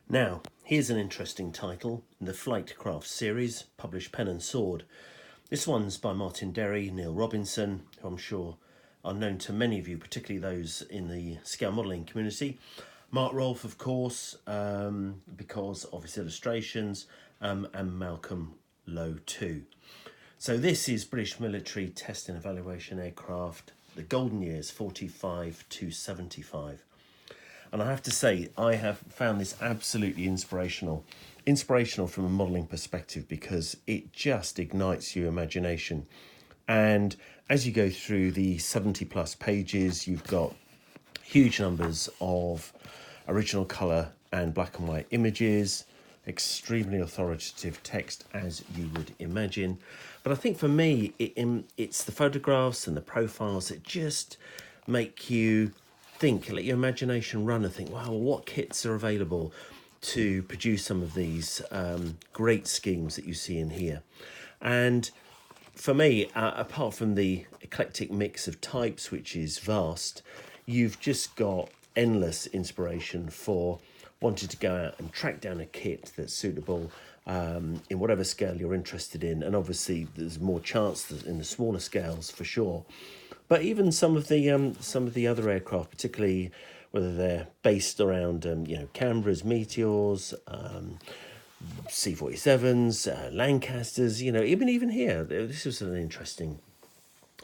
Now, here's an interesting title in the Flightcraft series, published Pen and Sword. This one's by Martin Derry, Neil Robinson, who I'm sure are known to many of you, particularly those in the scale modelling community. Mark Rolfe, of course, because of his illustrations, and Malcolm Lowe too. So this is British Military Test and Evaluation Aircraft, the golden years 45 to 75. And I have to say, I have found this absolutely inspirational. Inspirational from a modelling perspective because it just ignites your imagination. And as you go through the 70 plus pages, you've got huge numbers of original colour and black and white images, extremely authoritative text as you would imagine. But I think for me, it's the photographs and the profiles that just make you think, let your imagination run and think, wow, what kits are available to produce some of these great schemes that you see in here. And for me, apart from the eclectic mix of types, which is vast, you've just got endless inspiration for wanting to go out and track down a kit that's suitable in whatever scale you're interested in. And obviously there's more chance in the smaller scales for sure. But even some of the other aircraft, particularly whether they're based around Canberras, Meteors, C-47s, Lancasters, even here, this was an interesting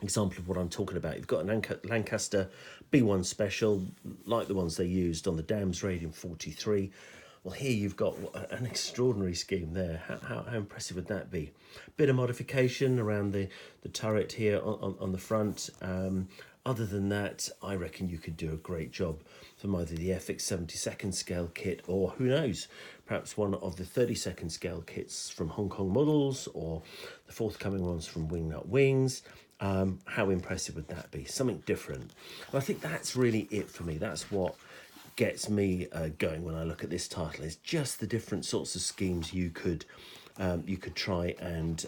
example of what I'm talking about. You've got an Lancaster B1 Special, like the ones they used on the Dams raid in 43. Well, here you've got an extraordinary scheme there. How impressive would that be? Bit of modification around the turret here on the front. Other than that, I reckon you could do a great job from either the Airfix 72nd scale kit or, who knows, perhaps one of the 32nd scale kits from Hong Kong Models or the forthcoming ones from Wingnut Wings. How impressive would that be? Something different. And I think that's really it for me. That's what gets me going when I look at this title, is just the different sorts of schemes you could try and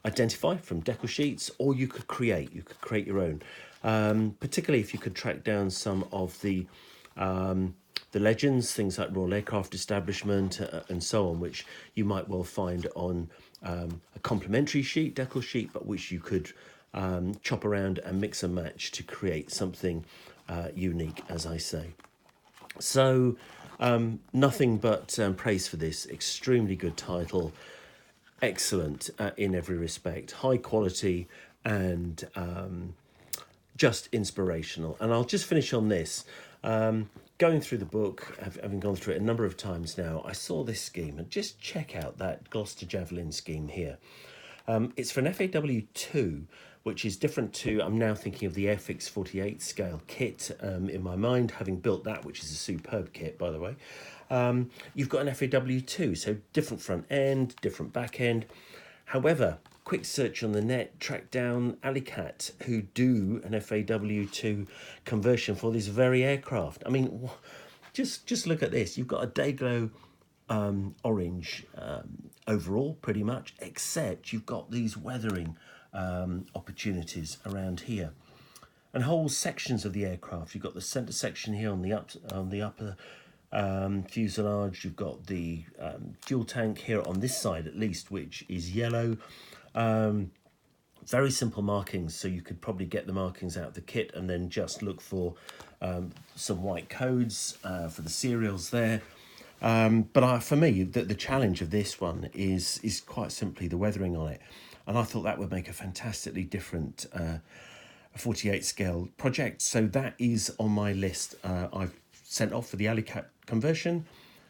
identify from decal sheets, or you could create your own, particularly if you could track down some of the legends, things like Royal Aircraft Establishment and so on, which you might well find on a complementary sheet, decal sheet, but which you could chop around and mix and match to create something unique, as I say. So nothing but praise for this. Extremely good title, excellent in every respect, high quality and just inspirational. And I'll just finish on this. Going through the book, having gone through it a number of times now, I saw this scheme, and just check out that Gloucester Javelin scheme here. It's for an FAW.2, which is different to, I'm now thinking of the Airfix 48 scale kit in my mind, having built that, which is a superb kit, by the way. You've got an FAW.2, so different front end, different back end. However, quick search on the net, track down Alley Cat, who do an FAW.2 conversion for this very aircraft. I mean, just look at this. You've got a Dayglow orange overall, pretty much, except you've got these weathering opportunities around here, and whole sections of the aircraft. You've got the center section here on the upper fuselage. You've got the fuel tank here on this side, at least, which is yellow. Very simple markings, so you could probably get the markings out of the kit and then just look for some white codes for the serials there. But for me, the challenge of this one is quite simply the weathering on it. And I thought that would make a fantastically different 48 scale project. So that is on my list. I've sent off for the Alley Cat conversion,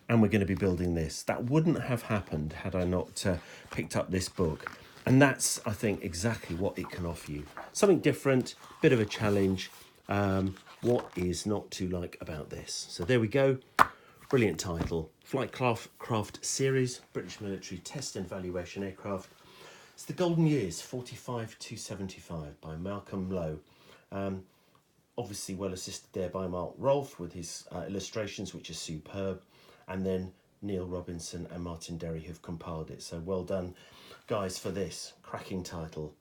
and we're going to be building this. That wouldn't have happened had I not picked up this book. And that's, I think, exactly what it can offer you. Something different, bit of a challenge. What is not to like about this? So there we go. Brilliant title. Flightcraft series, British Military Test and Evaluation Aircraft. It's the golden years, 45 to 75, by Malcolm Lowe. Obviously well assisted there by Mark Rolfe with his illustrations, which are superb. And then Neil Robinson and Martin Derry have compiled it. So well done, guys, for this cracking title.